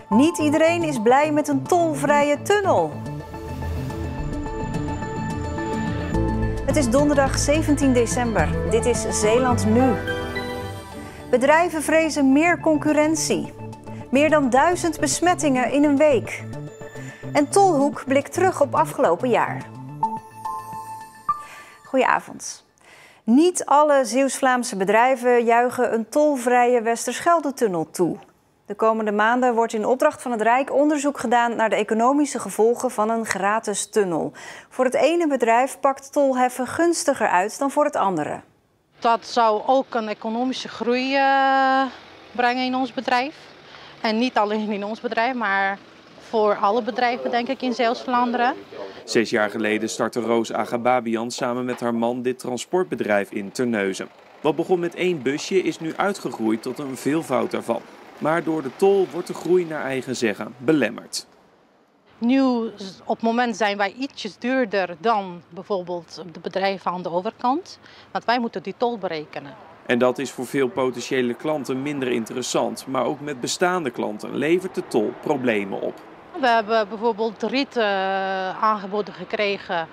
Niet iedereen is blij met een tolvrije tunnel. Het is donderdag 17 december. Dit is Zeeland Nu. Bedrijven vrezen meer concurrentie. Meer dan 1000 besmettingen in een week. En Tolhoek blikt terug op afgelopen jaar. Goedenavond. Niet alle Zeeuws-Vlaamse bedrijven juichen een tolvrije Westerschelde-tunnel toe. De komende maanden wordt in opdracht van het Rijk onderzoek gedaan naar de economische gevolgen van een gratis tunnel. Voor het ene bedrijf pakt tolheffen gunstiger uit dan voor het andere. Dat zou ook een economische groei brengen in ons bedrijf. En niet alleen in ons bedrijf, maar voor alle bedrijven denk ik in Zeeuws-Vlaanderen. 6 jaar geleden startte Roos Agababian samen met haar man dit transportbedrijf in Terneuzen. Wat begon met 1 busje is nu uitgegroeid tot een veelvoud daarvan. Maar door de tol wordt de groei naar eigen zeggen belemmerd. Nu op het moment zijn wij ietsjes duurder dan bijvoorbeeld de bedrijven aan de overkant. Want wij moeten die tol berekenen. En dat is voor veel potentiële klanten minder interessant. Maar ook met bestaande klanten levert de tol problemen op. We hebben bijvoorbeeld ritten aangeboden gekregen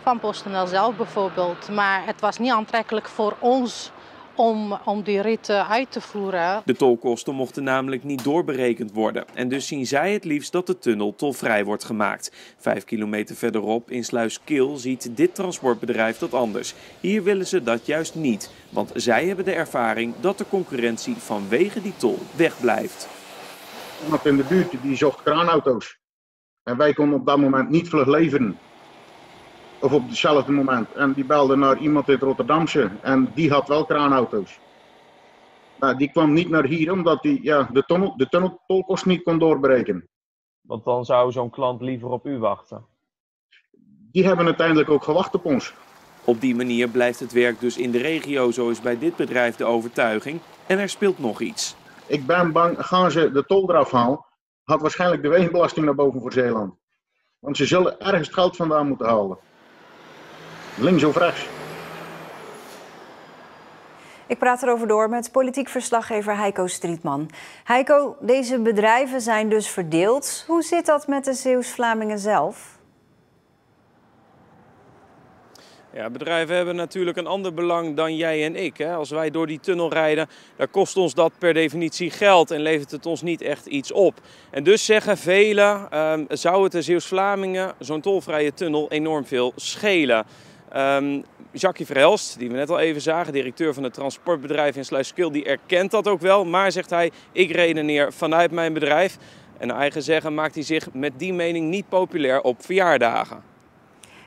van PostNL zelf bijvoorbeeld. Maar het was niet aantrekkelijk voor ons om die ritten uit te voeren. De tolkosten mochten namelijk niet doorberekend worden. En dus zien zij het liefst dat de tunnel tolvrij wordt gemaakt. 5 kilometer verderop in Sluiskil ziet dit transportbedrijf dat anders. Hier willen ze dat juist niet. Want zij hebben de ervaring dat de concurrentie vanwege die tol wegblijft. Iemand in de buurt die zocht kraanauto's. En wij konden op dat moment niet vlug leveren. Of op hetzelfde moment. En die belde naar iemand uit Rotterdamse. En die had wel kraanauto's. Nou, die kwam niet naar hier omdat hij de tunneltolkost niet kon doorberekenen. Want dan zou zo'n klant liever op u wachten. Die hebben uiteindelijk ook gewacht op ons. Op die manier blijft het werk dus in de regio, zo is bij dit bedrijf de overtuiging. En er speelt nog iets. Ik ben bang, gaan ze de tol eraf halen, had waarschijnlijk de wegenbelasting naar boven voor Zeeland. Want ze zullen ergens het geld vandaan moeten halen. Links of rechts. Ik praat erover door met politiek verslaggever Heiko Strietman. Heiko, deze bedrijven zijn dus verdeeld. Hoe zit dat met de Zeeuws-Vlamingen zelf? Ja, bedrijven hebben natuurlijk een ander belang dan jij en ik. Hè? Als wij door die tunnel rijden, dan kost ons dat per definitie geld en levert het ons niet echt iets op. En dus zeggen velen, zou het de Zeeuws-Vlamingen zo'n tolvrije tunnel enorm veel schelen. Jackie Verhelst, die we net al even zagen, directeur van het transportbedrijf in Sluiskil, die erkent dat ook wel. Maar, zegt hij, ik redeneer vanuit mijn bedrijf. En naar eigen zeggen maakt hij zich met die mening niet populair op verjaardagen.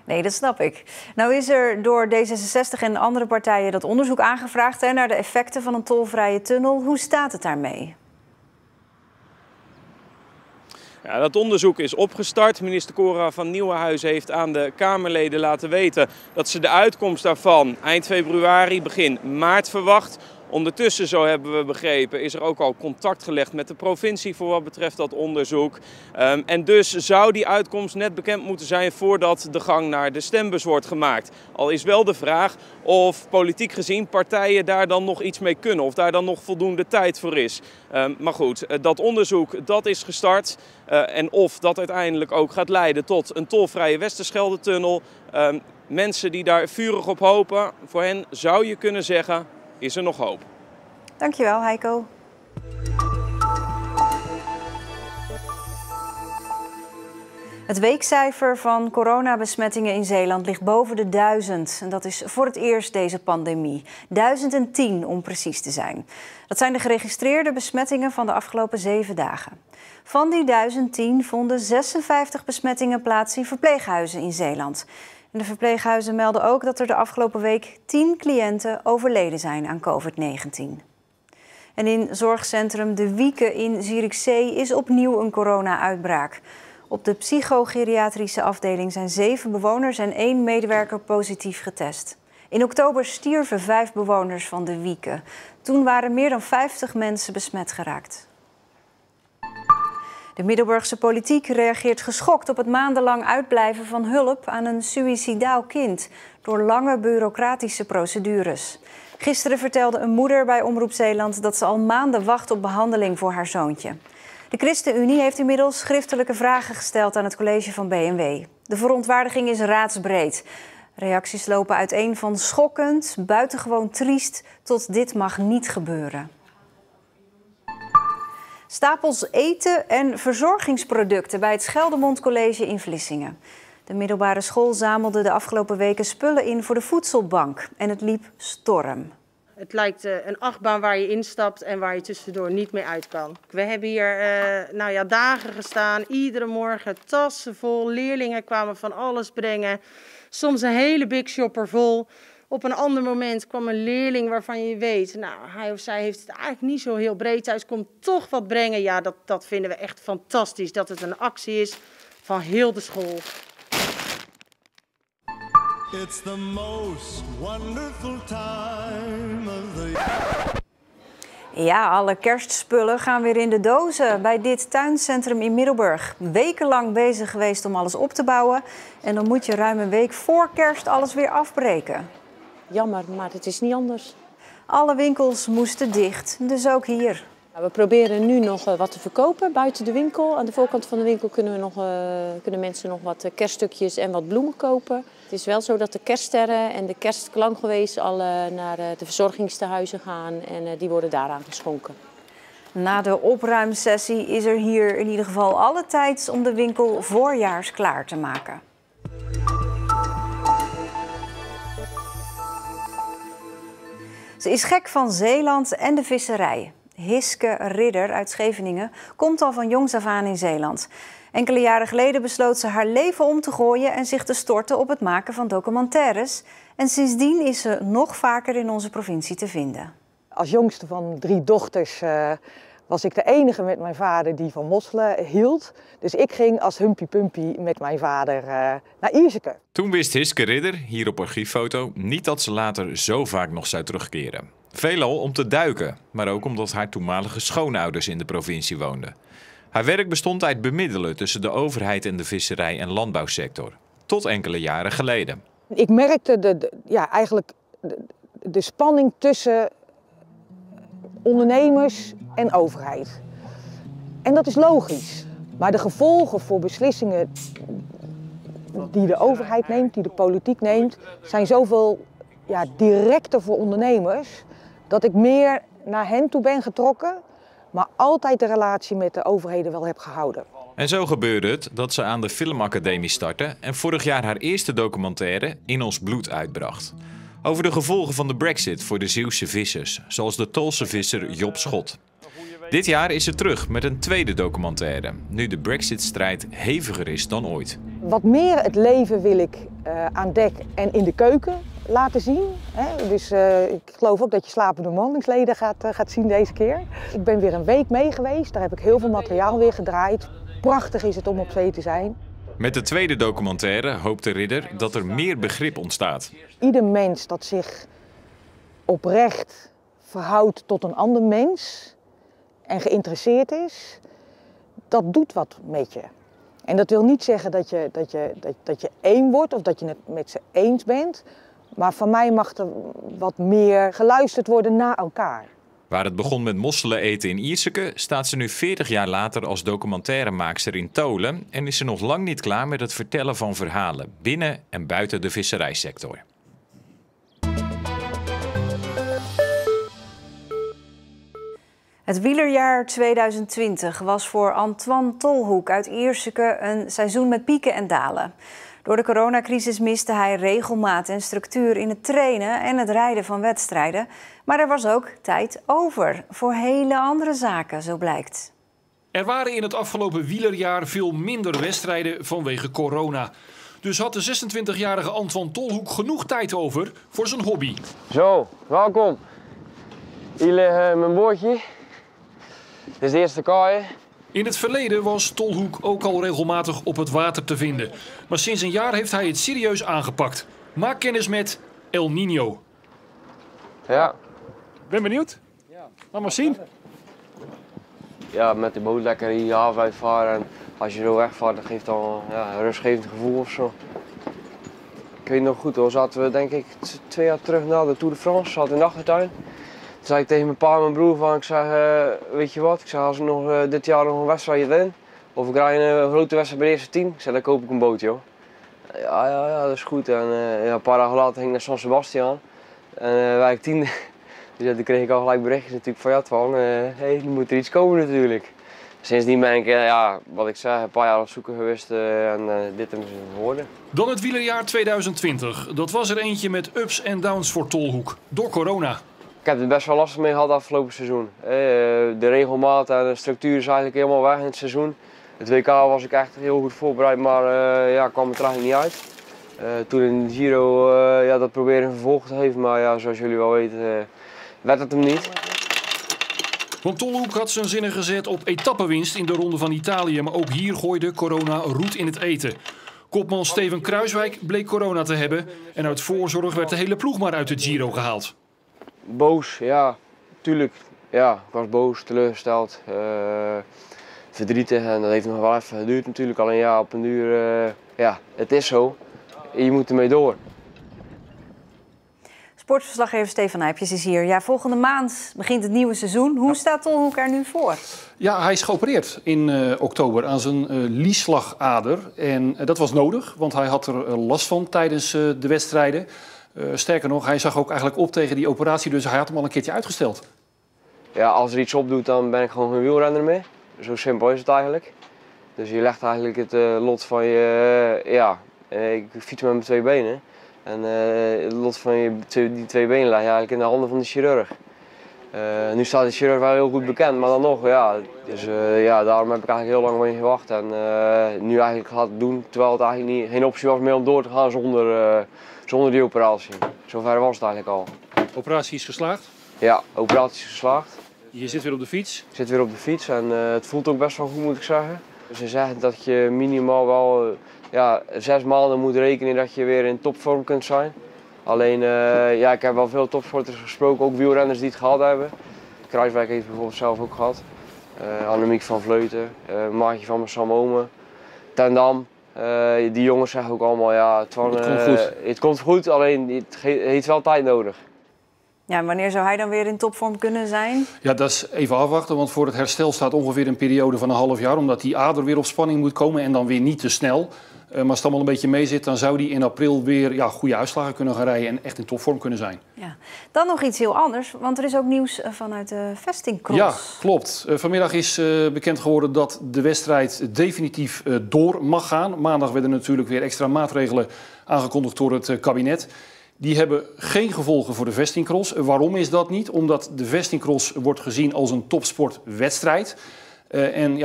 Nee, dat snap ik. Nou is er door D66 en andere partijen dat onderzoek aangevraagd naar de effecten van een tolvrije tunnel. Hoe staat het daarmee? Ja, dat onderzoek is opgestart. Minister Cora van Nieuwenhuizen heeft aan de Kamerleden laten weten dat ze de uitkomst daarvan eind februari, begin maart verwacht. Ondertussen, zo hebben we begrepen, is er ook al contact gelegd met de provincie voor wat betreft dat onderzoek. En dus zou die uitkomst net bekend moeten zijn voordat de gang naar de stembus wordt gemaakt. Al is wel de vraag of politiek gezien partijen daar dan nog iets mee kunnen. Of daar dan nog voldoende tijd voor is. Maar goed, dat onderzoek dat is gestart. En of dat uiteindelijk ook gaat leiden tot een tolvrije Westerschelde-tunnel. Mensen die daar vurig op hopen, voor hen zou je kunnen zeggen, is er nog hoop. Dankjewel, Heiko. Het weekcijfer van coronabesmettingen in Zeeland ligt boven de 1000. En dat is voor het eerst deze pandemie. 1010 om precies te zijn. Dat zijn de geregistreerde besmettingen van de afgelopen 7 dagen. Van die 1010 vonden 56 besmettingen plaats in verpleeghuizen in Zeeland. En de verpleeghuizen melden ook dat er de afgelopen week 10 cliënten overleden zijn aan COVID-19. En in zorgcentrum De Wieke in Zierikzee is opnieuw een corona-uitbraak. Op de psychogeriatrische afdeling zijn 7 bewoners en 1 medewerker positief getest. In oktober stierven 5 bewoners van De Wieke. Toen waren meer dan 50 mensen besmet geraakt. De Middelburgse politiek reageert geschokt op het maandenlang uitblijven van hulp aan een suïcidaal kind door lange bureaucratische procedures. Gisteren vertelde een moeder bij Omroep Zeeland dat ze al maanden wacht op behandeling voor haar zoontje. De ChristenUnie heeft inmiddels schriftelijke vragen gesteld aan het college van BMW. De verontwaardiging is raadsbreed. Reacties lopen uiteen van schokkend, buitengewoon triest tot dit mag niet gebeuren. Stapels eten en verzorgingsproducten bij het Scheldemond College in Vlissingen. De middelbare school zamelde de afgelopen weken spullen in voor de voedselbank en het liep storm. Het lijkt een achtbaan waar je instapt en waar je tussendoor niet meer uit kan. We hebben hier dagen gestaan, iedere morgen tassen vol. Leerlingen kwamen van alles brengen, soms een hele big shopper vol. Op een ander moment kwam een leerling waarvan je weet, nou, hij of zij heeft het eigenlijk niet zo heel breed thuis, komt toch wat brengen. Ja, dat vinden we echt fantastisch, dat het een actie is van heel de school. It's the most wonderful time of the year. Ja, alle kerstspullen gaan weer in de dozen bij dit tuincentrum in Middelburg. Wekenlang bezig geweest om alles op te bouwen. En dan moet je ruim een week voor kerst alles weer afbreken. Jammer, maar het is niet anders. Alle winkels moesten dicht, dus ook hier. We proberen nu nog wat te verkopen buiten de winkel. Aan de voorkant van de winkel kunnen mensen nog wat kerststukjes en wat bloemen kopen. Het is wel zo dat de kerststerren en de kerstklankgeweest al naar de verzorgingstehuizen gaan en die worden daaraan geschonken. Na de opruimsessie is er hier in ieder geval alle tijd om de winkel voorjaars klaar te maken. Ze is gek van Zeeland en de visserij. Hiske Ridder uit Scheveningen komt al van jongs af aan in Zeeland. Enkele jaren geleden besloot ze haar leven om te gooien en zich te storten op het maken van documentaires. En sindsdien is ze nog vaker in onze provincie te vinden. Als jongste van 3 dochters was ik de enige met mijn vader die van mosselen hield. Dus ik ging als Humpy Pumpy met mijn vader naar Ierseke. Toen wist Hiske Ridder, hier op archieffoto, niet dat ze later zo vaak nog zou terugkeren. Veelal om te duiken, maar ook omdat haar toenmalige schoonouders in de provincie woonden. Haar werk bestond uit bemiddelen tussen de overheid en de visserij- en landbouwsector. Tot enkele jaren geleden. Ik merkte eigenlijk de spanning tussen ondernemers en overheid. En dat is logisch. Maar de gevolgen voor beslissingen die de overheid neemt, die de politiek neemt, zijn zoveel directer voor ondernemers, dat ik meer naar hen toe ben getrokken, maar altijd de relatie met de overheden wel heb gehouden. En zo gebeurde het dat ze aan de Filmacademie startte en vorig jaar haar eerste documentaire In ons bloed uitbracht. Over de gevolgen van de Brexit voor de Zeeuwse vissers, zoals de Tolse visser Job Schot. Dit jaar is ze terug met een tweede documentaire, nu de Brexit-strijd heviger is dan ooit. Wat meer het leven wil ik aan dek en in de keuken laten zien. Dus ik geloof ook dat je slapende bemanningsleden gaat zien deze keer. Ik ben weer een week mee geweest, daar heb ik heel veel materiaal weer gedraaid. Prachtig is het om op zee te zijn. Met de tweede documentaire hoopt de Ridder dat er meer begrip ontstaat. Ieder mens dat zich oprecht verhoudt tot een ander mens en geïnteresseerd is, dat doet wat met je. En dat wil niet zeggen dat je één wordt of dat je het met ze eens bent. Maar van mij mag er wat meer geluisterd worden naar elkaar. Waar het begon met mosselen eten in Ierseke, staat ze nu 40 jaar later als documentairemaakster in Tolen en is ze nog lang niet klaar met het vertellen van verhalen binnen en buiten de visserijsector. Het wielerjaar 2020 was voor Antoine Tolhoek uit Ierseke een seizoen met pieken en dalen. Door de coronacrisis miste hij regelmaat en structuur in het trainen en het rijden van wedstrijden. Maar er was ook tijd over voor hele andere zaken, zo blijkt. Er waren in het afgelopen wielerjaar veel minder wedstrijden vanwege corona. Dus had de 26-jarige Antoine Tolhoek genoeg tijd over voor zijn hobby. Zo, welkom. Hier ligt mijn bootje. Dit is de eerste kaai. In het verleden was Tolhoek ook al regelmatig op het water te vinden. Maar sinds een jaar heeft hij het serieus aangepakt. Maak kennis met El Niño. Ja. Ben benieuwd? Ja. Laat maar zien. Ja, met de boot lekker hier de haven uitvaren. En als je zo wegvaart, dat geeft dan een rustgevend gevoel of zo. Ik weet nog goed, hoor, zaten we denk ik 2 jaar terug na de Tour de France, zaten in de achtertuin. zei ik tegen mijn pa en mijn broer van, ik zeg, weet je wat, ik zeg, als ik nog dit jaar nog een wedstrijd win, of ik rij een grote wedstrijd bij de eerste 10, ik zeg, dan koop ik een boot, joh. Ja, dat is goed. En een paar dagen later ging ik naar San Sebastian en wij 10e. Dus toen kreeg ik al gelijk berichtjes natuurlijk van Twan, hey, nu moet er iets komen natuurlijk. Sindsdien ben ik, wat ik zei, een paar jaar op zoeken geweest en dit hebben ze geworden. Dan het wielerjaar 2020. Dat was er eentje met ups en downs voor Tolhoek, door corona. Ik heb er best wel lastig mee gehad afgelopen seizoen. De regelmaat en de structuur is eigenlijk helemaal weg in het seizoen. Het WK was ik echt heel goed voorbereid, maar kwam het er eigenlijk niet uit. Toen in de Giro dat probeerde een vervolg te geven, maar ja, zoals jullie wel weten werd het hem niet. Want Tolhoek had zijn zinnen gezet op etappenwinst in de Ronde van Italië, maar ook hier gooide corona roet in het eten. Kopman Steven Kruiswijk bleek corona te hebben en uit voorzorg werd de hele ploeg maar uit de Giro gehaald. Boos, ja, tuurlijk. Ja, ik was boos, teleurgesteld, verdrietig en dat heeft nog wel even geduurd natuurlijk. Alleen ja, op een duur, het is zo. Je moet ermee door. Sportverslaggever Stefan Nijpjes is hier. Ja, volgende maand begint het nieuwe seizoen. Hoe staat Tolhoek er nu voor? Ja, hij is geopereerd in oktober aan zijn liesslagader. En dat was nodig, want hij had er last van tijdens de wedstrijden. Sterker nog, hij zag ook eigenlijk op tegen die operatie, dus hij had hem al een keertje uitgesteld. Ja, als er iets op doet, dan ben ik gewoon geen wielrenner meer. Zo simpel is het eigenlijk. Dus je legt eigenlijk het lot van je... ik fiets met mijn 2 benen. En het lot van die 2 benen leg je eigenlijk in de handen van de chirurg. Nu staat de chirurg wel heel goed bekend, maar dan nog, ja. Dus daarom heb ik eigenlijk heel lang mee gewacht. En nu eigenlijk gaat het doen, terwijl het eigenlijk geen optie was meer om door te gaan zonder die operatie. Zover was het eigenlijk al. Operatie is geslaagd? Ja, operatie is geslaagd. Je zit weer op de fiets? Ik zit weer op de fiets en het voelt ook best wel goed, moet ik zeggen. Ze zeggen dat je minimaal wel 6 maanden moet rekenen dat je weer in topvorm kunt zijn. Alleen, ik heb wel veel topsporters gesproken, ook wielrenners die het gehad hebben. Kruiswijk heeft het bijvoorbeeld zelf ook gehad. Annemiek van Vleuten, maatje van me Sam Omen, Ten Dam. Die jongens zeggen ook allemaal, het komt goed. Het komt goed, alleen het heeft wel tijd nodig. Ja, en wanneer zou hij dan weer in topvorm kunnen zijn? Ja, dat is even afwachten, want voor het herstel staat ongeveer een periode van een half jaar. Omdat die ader weer op spanning moet komen en dan weer niet te snel. Maar als het allemaal een beetje mee zit, dan zou hij in april weer goede uitslagen kunnen gaan rijden en echt in topvorm kunnen zijn. Ja. Dan nog iets heel anders, want er is ook nieuws vanuit de vestingcross. Ja, klopt. Vanmiddag is bekend geworden dat de wedstrijd definitief door mag gaan. Maandag werden natuurlijk weer extra maatregelen aangekondigd door het kabinet. Die hebben geen gevolgen voor de vestingcross. Waarom is dat niet? Omdat de vestingcross wordt gezien als een topsportwedstrijd.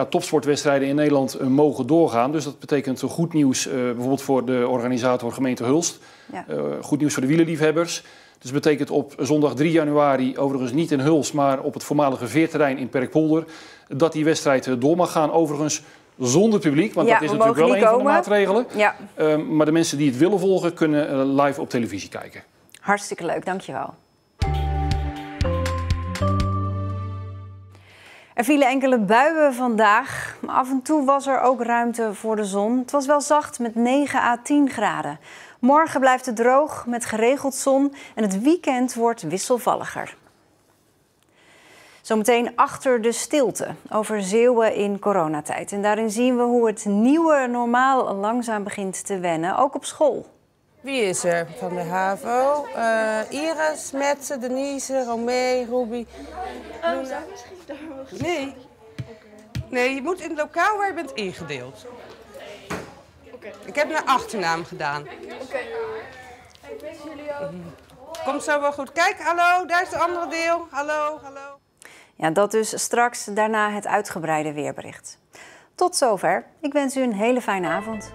Topsportwedstrijden in Nederland mogen doorgaan. Dus dat betekent goed nieuws bijvoorbeeld voor de organisator gemeente Hulst. Ja. Goed nieuws voor de wielerliefhebbers. Dus dat betekent op zondag 3 januari, overigens niet in Hulst, maar op het voormalige veerterrein in Perkpolder, dat die wedstrijd door mag gaan. Overigens zonder publiek, want dat is natuurlijk wel een van de maatregelen. Ja. Maar de mensen die het willen volgen, kunnen live op televisie kijken. Hartstikke leuk, dankjewel. Er vielen enkele buien vandaag, maar af en toe was er ook ruimte voor de zon. Het was wel zacht met 9 à 10 graden. Morgen blijft het droog met geregeld zon en het weekend wordt wisselvalliger. Zometeen Achter de stilte over Zeeuwen in coronatijd. En daarin zien we hoe het nieuwe normaal langzaam begint te wennen, ook op school. Wie is er van de HAVO? Iris, Metse, Denise, Romee, Ruby. Nee. Nee, je moet in het lokaal waar je bent ingedeeld. Ik heb naar achternaam gedaan. Komt zo wel goed. Kijk, hallo, daar is het andere deel. Hallo, hallo. Ja, dat dus straks, daarna het uitgebreide weerbericht. Tot zover. Ik wens u een hele fijne avond.